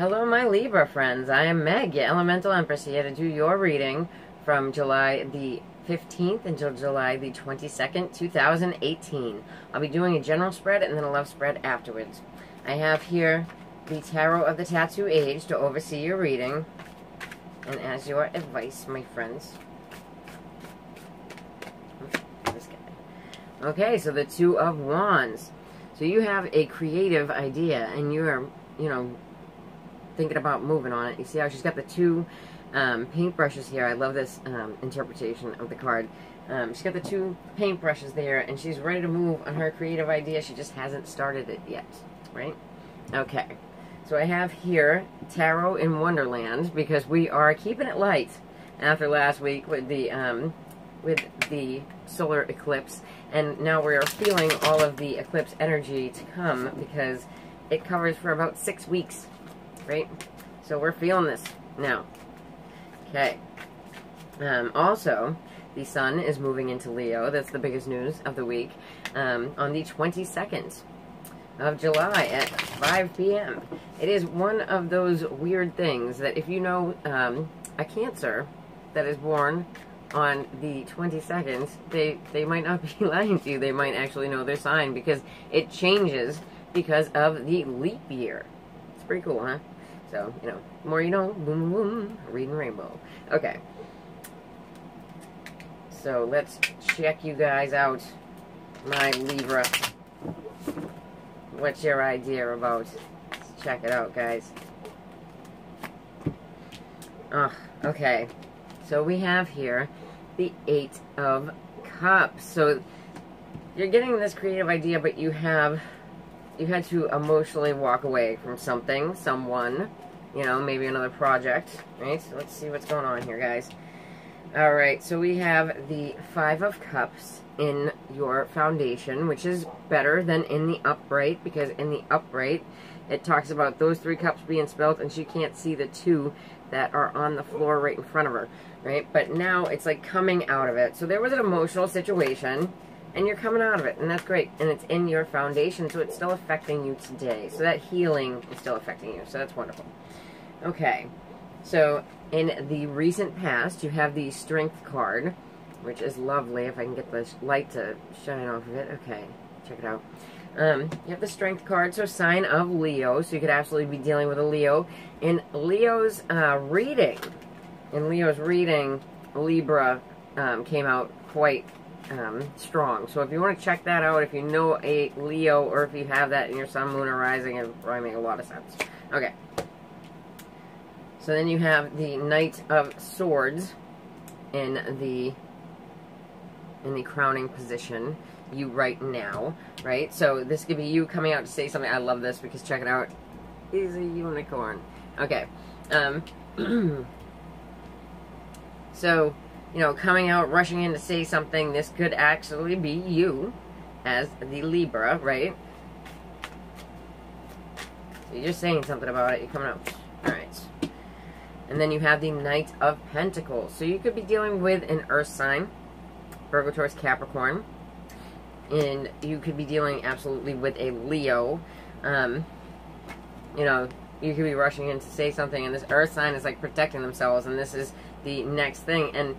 Hello, my Libra friends. I am Meg, your Elemental Empress, here to do your reading from July the 15th until July the 22nd, 2018. I'll be doing a general spread and then a love spread afterwards. I have here the Tarot of the Tattoo Age to oversee your reading and as your advice, my friends. This guy. Okay, so the Two of Wands. So you have a creative idea and you are, thinking about moving on it. You see how she's got the two paintbrushes here. I love this interpretation of the card. She's got the two paintbrushes there, and she's ready to move on her creative idea. She just hasn't started it yet, right? Okay. So I have here Tarot in Wonderland, because we are keeping it light after last week with the solar eclipse, and now we're feeling all of the eclipse energy to come because it covers for about 6 weeks. Right? So we're feeling this now. Okay. Also, the sun is moving into Leo. That's the biggest news of the week. On the 22nd of July at 5 p.m. It is one of those weird things that if you know a Cancer that is born on the 22nd, they might not be lying to you. They might actually know their sign because it changes because of the leap year. It's pretty cool, huh? So, the more you know, boom, boom, reading rainbow. Okay. So, let's check you guys out, my Libra. What's your idea about? Let's check it out, guys. Okay. So, we have here the Eight of Cups. So, you're getting this creative idea, but you had to emotionally walk away from something, someone, maybe another project, right? So let's see what's going on here, guys. All right, so we have the Five of Cups in your foundation, which is better than in the upright, because in the upright, it talks about those 3 cups being spilled, and she can't see the 2 that are on the floor right in front of her, right? But now it's like coming out of it. So there was an emotional situation, and you're coming out of it, and that's great. And it's in your foundation, so it's still affecting you today. So that healing is still affecting you, so that's wonderful. Okay, so in the recent past, you have the Strength card, which is lovely. If I can get the light to shine off of it. Okay, check it out. You have the Strength card, so sign of Leo, so you could absolutely be dealing with a Leo. In Leo's reading, Libra came out quite strong. So if you want to check that out, if you know a Leo, or if you have that in your sun, moon, or rising, it probably make a lot of sense. Okay. So then you have the Knight of Swords in the crowning position, you right now, right? So this could be you coming out to say something. I love this because check it out. He's a unicorn. Okay. So, coming out, rushing in to say something, this could actually be you as the Libra, right? So you're just saying something about it, you're coming out. Alright. And then you have the Knight of Pentacles. So you could be dealing with an Earth sign, Virgo, Taurus, Capricorn. And you could be dealing absolutely with a Leo. You could be rushing in to say something, and this Earth sign is like protecting themselves, and this is the next thing. And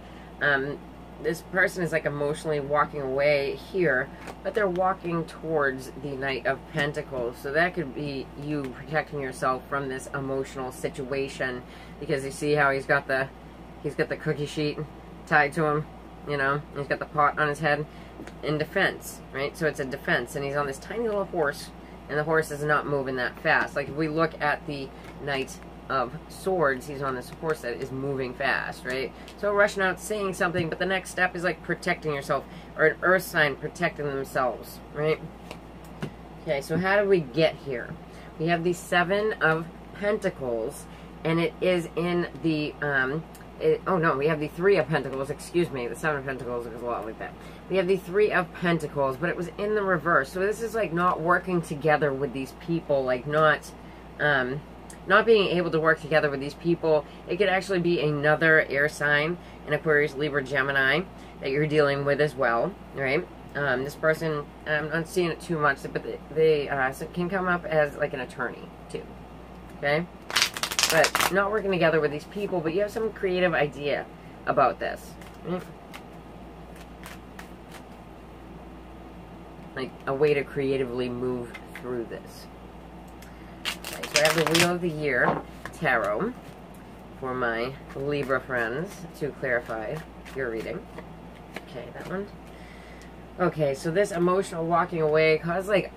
this person is like emotionally walking away here, but they're walking towards the Knight of Pentacles. So that could be you protecting yourself from this emotional situation, because you see how he's got the cookie sheet tied to him, he's got the pot on his head in defense, right? So it's a defense, and he's on this tiny little horse, and the horse is not moving that fast. Like if we look at the Knight of Swords, he's on this horse that is moving fast, right? So rushing out saying something, but the next step is like protecting yourself, or an Earth sign protecting themselves, right? Okay, so how did we get here? We have the Seven of Pentacles, and it is in the we have the Three of Pentacles, excuse me. The Seven of Pentacles is a lot like that. We have the Three of Pentacles, but it was in the reverse. So this is like not working together with these people, like not being able to work together with these people. It could actually be another air sign, an Aquarius, Libra, Gemini, that you're dealing with as well, right? This person, I'm not seeing it too much, but they can come up as like an attorney too, okay? but not working together with these people, but you have some creative idea about this. Right? Like a way to creatively move through this. Okay, so I have the Wheel of the Year Tarot for my Libra friends to clarify your reading. Okay, that one. Okay, so this emotional walking away caused like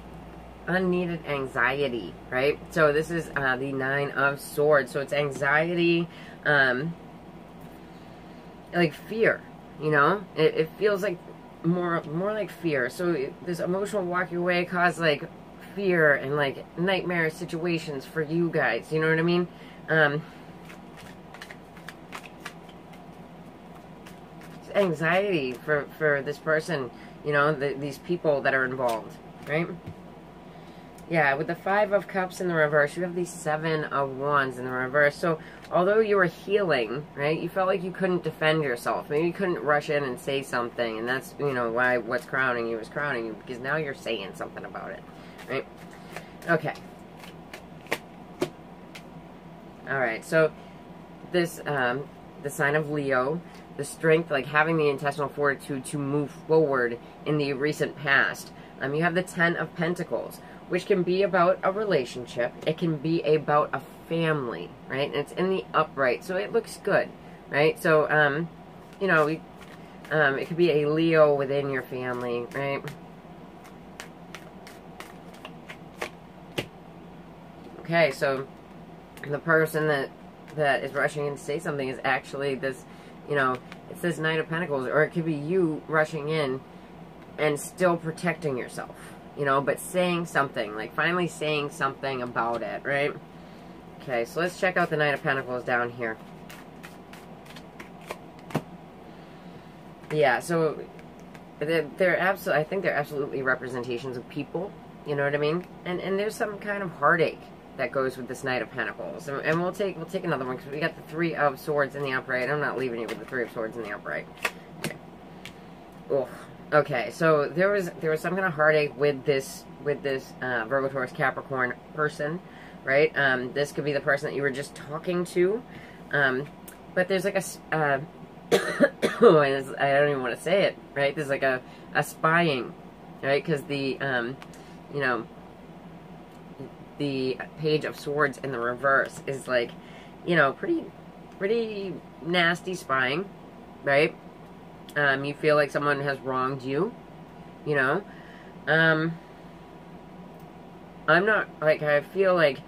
unneeded anxiety, right? So this is the 9 of Swords. So it's anxiety, like fear, you know? It feels like more like fear. So this emotional walking away caused like fear and like nightmare situations for you guys. You know what I mean? Anxiety for this person, you know, these people that are involved, right? Yeah, with the 5 of Cups in the reverse, you have the 7 of Wands in the reverse. So, although you were healing, right, you felt like you couldn't defend yourself. Maybe you couldn't rush in and say something, and that's, you know, why what's crowning you is crowning you, because now you're saying something about it, right? Okay. Alright, so this, the sign of Leo, the strength, like having the intestinal fortitude to move forward in the recent past. You have the 10 of Pentacles, which can be about a relationship. It can be about a family, right? And it's in the upright, so it looks good, right? So, you know, it could be a Leo within your family, right? Okay, so the person that is rushing in to say something is actually this, you know, it's this Knight of Pentacles, or it could be you rushing in and still protecting yourself, you know, but saying something, like finally saying something about it, right? Okay, so let's check out the Knight of Pentacles down here. Yeah, so they're absolutely, I think they're absolutely representations of people, you know what I mean? And there's some kind of heartache that goes with this Knight of Pentacles. And we'll take another one, because we got the 3 of Swords in the upright. I'm not leaving you with the 3 of Swords in the upright. Okay. Oof. Okay, so there was some kind of heartache with this Virgo, Taurus, Capricorn person, right? This could be the person that you were just talking to, but there's like I don't even want to say it, right? There's like a spying, right? Because the you know, the Page of Swords in the reverse is like, you know, pretty nasty spying, right? You feel like someone has wronged you, you know. I'm not, like, I feel like,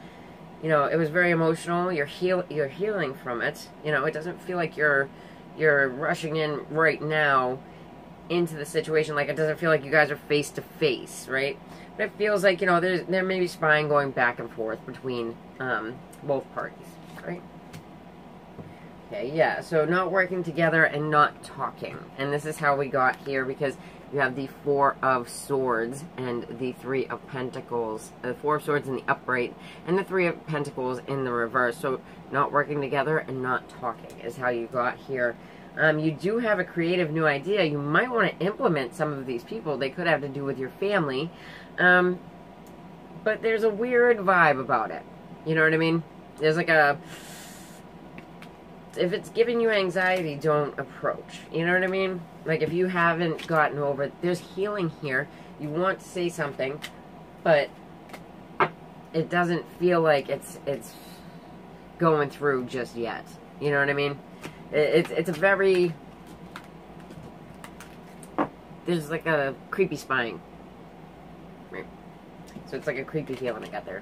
you know, it was very emotional. You're healing from it. You know, it doesn't feel like you're rushing in right now into the situation. Like, it doesn't feel like you guys are face to face, right? But it feels like, you know, there may be spying going back and forth between both parties, right? Okay, yeah, so not working together and not talking. And this is how we got here, because you have the 4 of Swords and the 3 of Pentacles. The 4 of Swords in the upright and the 3 of Pentacles in the reverse. So not working together and not talking is how you got here. You do have a creative new idea. You might want to implement some of these people. They could have to do with your family. But there's a weird vibe about it. You know what I mean? There's like a... If it's giving you anxiety, don't approach. You know what I mean? Like, if you haven't gotten over it, there's healing here. You want to say something, but it doesn't feel like it's going through just yet. You know what I mean? It's a very... There's like a creepy spying. Right. So it's like a creepy feeling I got there.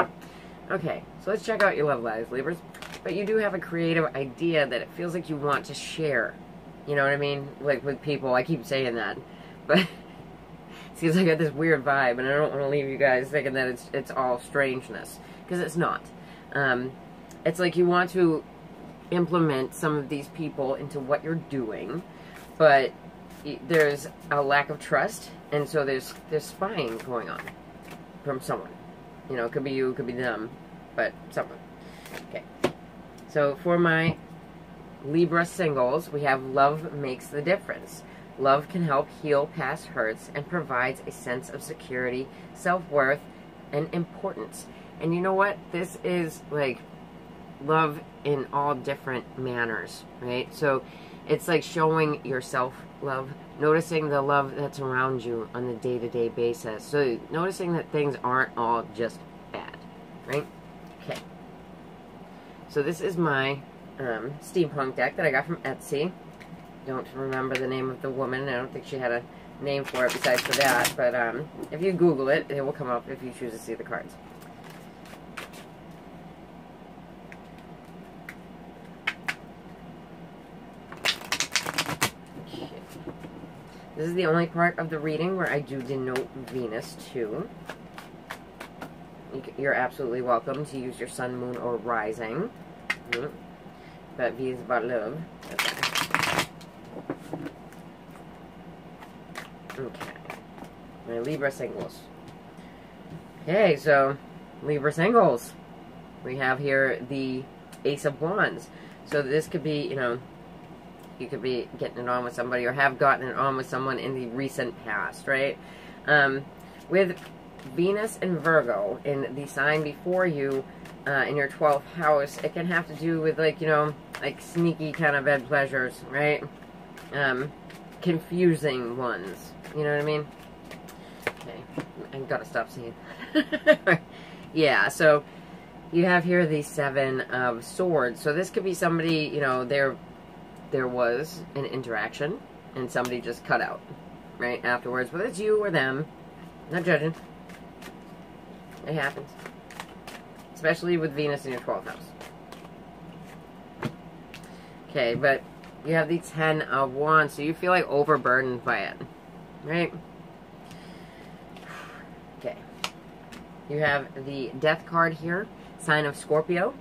Okay, so let's check out your love lives, Libras. But you do have a creative idea that it feels like you want to share. You know what I mean? Like with people. I keep saying that. But it seems like I got this weird vibe, and I don't want to leave you guys thinking that it's all strangeness. Because it's not. It's like you want to implement some of these people into what you're doing, but there's a lack of trust, and so there's spying going on from someone. You know, it could be you, it could be them, but someone. Okay. So for my Libra singles, we have love makes the difference. Love can help heal past hurts and provides a sense of security, self-worth, and importance. And you know what? This is like love in all different manners, right? So it's like showing yourself love, noticing the love that's around you on a day-to-day basis. So noticing that things aren't all just bad, right? Okay. So this is my steampunk deck that I got from Etsy. Don't remember the name of the woman. I don't think she had a name for it besides for that. But if you Google it, it will come up if you choose to see the cards. Okay. This is the only part of the reading where I do denote Venus too. You're absolutely welcome to use your sun, moon, or rising. But V is about love. Okay. My Libra singles. Okay, so Libra singles. We have here the Ace of Wands. So this could be, you know, you could be getting it on with somebody or have gotten it on with someone in the recent past, right? With Venus and Virgo in the sign before you, in your 12th house, it can have to do with, like, you know, like sneaky kind of bed pleasures, right? Confusing ones. You know what I mean? Okay, I gotta stop seeing. Yeah, so you have here the Seven of Swords. So this could be somebody, you know, there was an interaction and somebody just cut out, right, afterwards. Whether it's you or them, not judging. It happens. Especially with Venus in your 12th house. Okay, but you have the Ten of Wands, so you feel like overburdened by it, right? Okay. You have the Death card here, sign of Scorpio.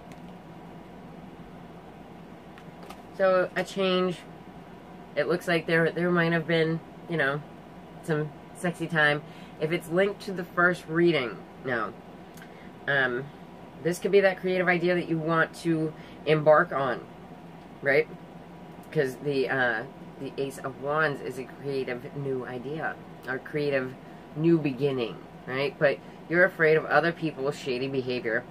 So a change. It looks like there might have been, you know, some sexy time. If it's linked to the first reading, no. This could be that creative idea that you want to embark on, right? Because the Ace of Wands is a creative new idea, or creative new beginning, right? But you're afraid of other people's shady behavior,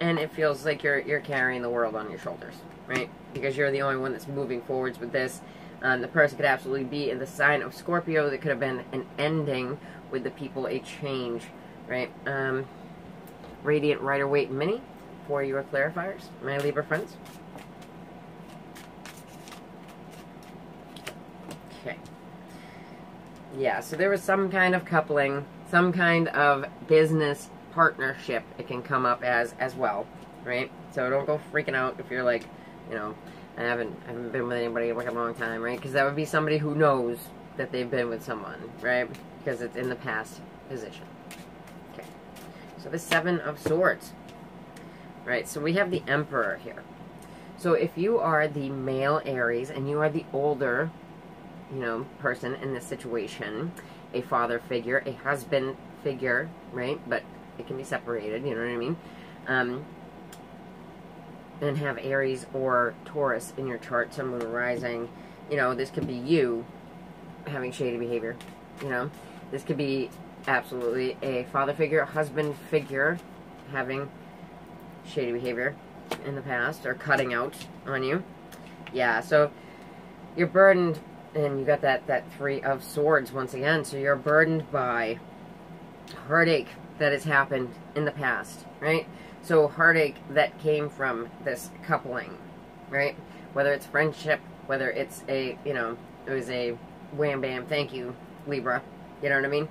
and it feels like you're carrying the world on your shoulders, right? Because you're the only one that's moving forwards with this. The person could absolutely be in the sign of Scorpio. That could have been an ending with the people, a change, right? Radiant Rider-Waite Mini for your clarifiers, my Libra friends. Okay. Yeah, so there was some kind of coupling, some kind of business partnership it can come up as well, right? So don't go freaking out if you're like, you know, I haven't been with anybody in like a long time, right? Because that would be somebody who knows that they've been with someone, right? Because it's in the past position. Okay. So the Seven of Swords. Right, so we have the Emperor here. So if you are the male Aries and you are the older, you know, person in this situation, a father figure, a husband figure, right? But it can be separated, you know what I mean? And have Aries or Taurus in your chart, Sun, Moon, Rising. You know, this could be you having shady behavior, you know? This could be absolutely a father figure, a husband figure having shady behavior in the past or cutting out on you. Yeah, so you're burdened, and you got that Three of Swords once again. So you're burdened by heartache that has happened in the past, right? So heartache that came from this coupling, right? Whether it's friendship, whether it's a, you know, it was a wham bam, thank you, Libra. You know what I mean?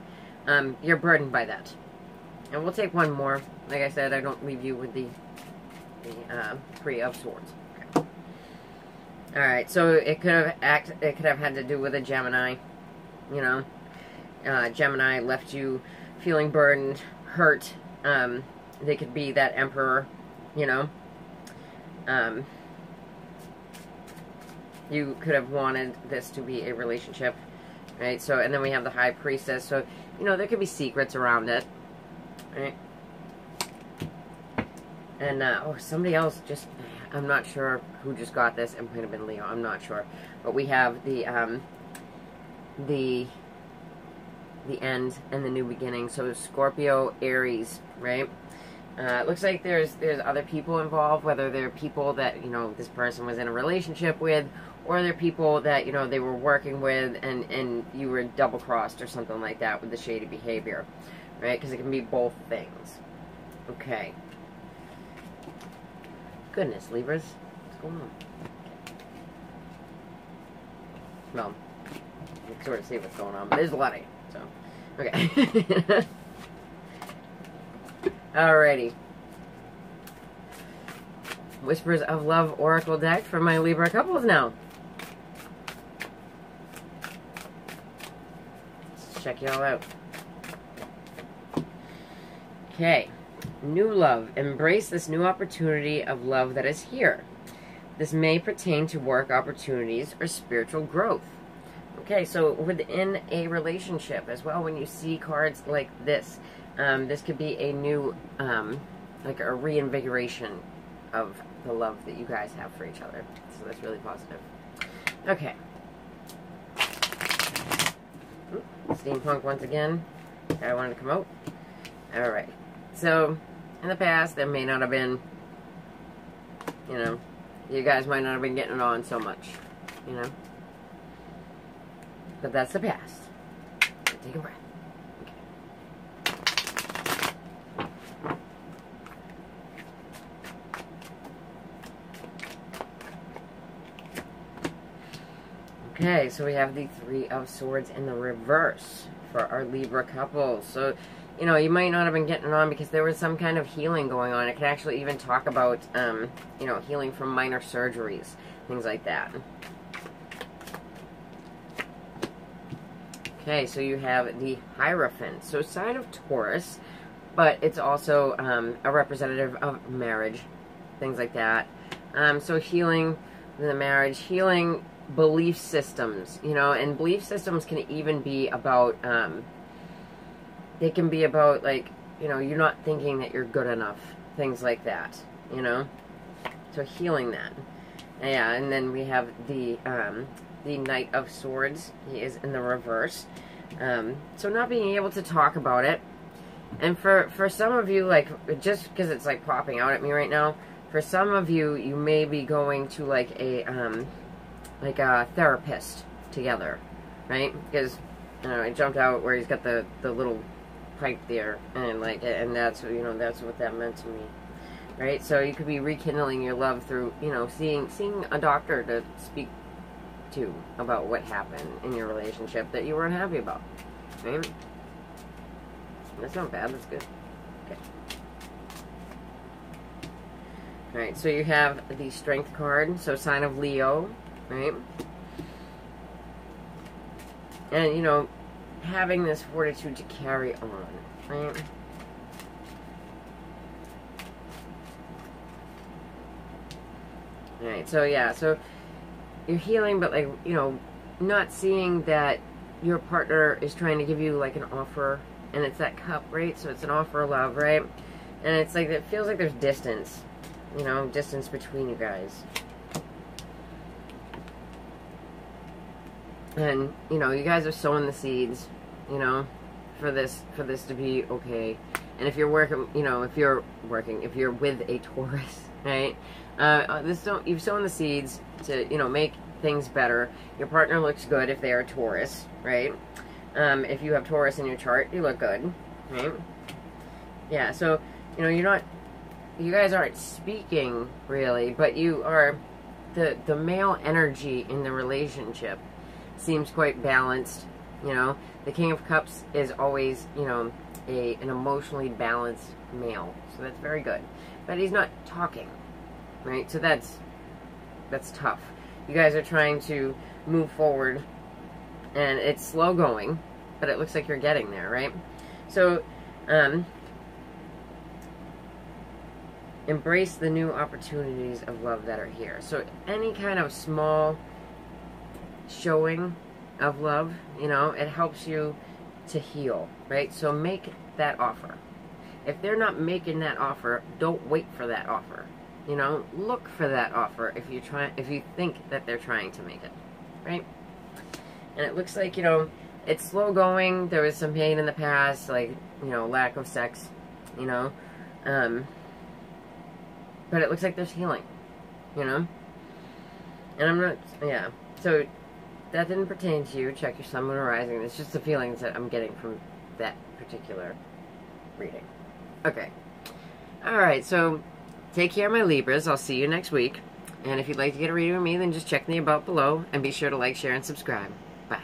You're burdened by that. And we'll take one more. Like I said, I don't leave you with the Three of Swords. Okay. All right, so it could have had to do with a Gemini. You know, Gemini left you feeling burdened, hurt. They could be that Emperor. You know, you could have wanted this to be a relationship, right? So, and then we have the High Priestess. So, you know, there could be secrets around it, right? And, oh, somebody else just, I'm not sure who just got this. It might have been Leo. I'm not sure. But we have the end and the new beginning. So Scorpio, Aries, right? It looks like there's other people involved, whether they're people that, you know, this person was in a relationship with, or they're people that, you know, they were working with and you were double-crossed or something like that with the shady behavior, right? Because it can be both things. Okay. Goodness, Libras. What's going on? Well, you can sort of see what's going on, but there's a lot of it, so. Okay. Alrighty. Whispers of Love Oracle deck for my Libra couples now. Let's check y'all out. Okay. New love. Embrace this new opportunity of love that is here. This may pertain to work opportunities or spiritual growth. Okay, so within a relationship as well, when you see cards like this, this could be a new, like a reinvigoration of the love that you guys have for each other. So that's really positive. Okay. Ooh, steampunk once again. I wanted to come out. Alright. So, in the past, there may not have been, you know, you guys might not have been getting it on so much, you know. But that's the past. Take a breath. Okay, so we have the Three of Swords in the reverse for our Libra couple. So, you know, you might not have been getting it on because there was some kind of healing going on. It could actually even talk about, you know, healing from minor surgeries, things like that. Okay, so you have the Hierophant. So sign of Taurus, but it's also a representative of marriage, things like that. So healing the marriage, healing belief systems, you know, and belief systems can even be about, they can be about, like, you know, you're not thinking that you're good enough, things like that, you know, so healing that. Yeah, and then we have the Knight of Swords. He is in the reverse, so not being able to talk about it, and for some of you, like, just because it's, like, popping out at me right now, for some of you, you may be going to, like a therapist together, right? Because, you know, I jumped out where he's got the little pipe there, and like, and that's, you know, that's what that meant to me, right? So you could be rekindling your love through, you know, seeing a doctor to speak to about what happened in your relationship that you weren't happy about, right? That's not bad, that's good. Okay. Alright, so you have the Strength card, so sign of Leo, right? And, you know, having this fortitude to carry on, right? Alright, so yeah, so you're healing, but, like, you know, not seeing that your partner is trying to give you, like, an offer, and it's that cup, right? So it's an offer of love, right? And it's like, it feels like there's distance, you know, distance between you guys. And, you know, you guys are sowing the seeds, you know, for this to be okay. And if you're working, you know, if you're with a Taurus, right? You've sown the seeds to, you know, make things better. Your partner looks good if they are Taurus, right? If you have Taurus in your chart, you look good, right? Yeah, so, you know, you guys aren't speaking, really, but you are, the male energy in the relationship seems quite balanced, you know. The King of Cups is always, you know, an emotionally balanced male, so that's very good. But he's not talking, right? So that's tough. You guys are trying to move forward, and it's slow going, but it looks like you're getting there, right? So, embrace the new opportunities of love that are here. So any kind of small showing of love, you know, it helps you to heal, right? So make that offer. If they're not making that offer, don't wait for that offer. You know, look for that offer if you think that they're trying to make it, right? And it looks like, you know, it's slow going. There was some pain in the past, like, you know, lack of sex, you know. But it looks like there's healing, you know? And I'm not, yeah. So that didn't pertain to you. Check your sun, moon, or rising. It's just the feelings that I'm getting from that particular reading. Okay. Alright, so take care, my Libras. I'll see you next week. And if you'd like to get a reading with me, then just check the about below. And be sure to like, share, and subscribe. Bye.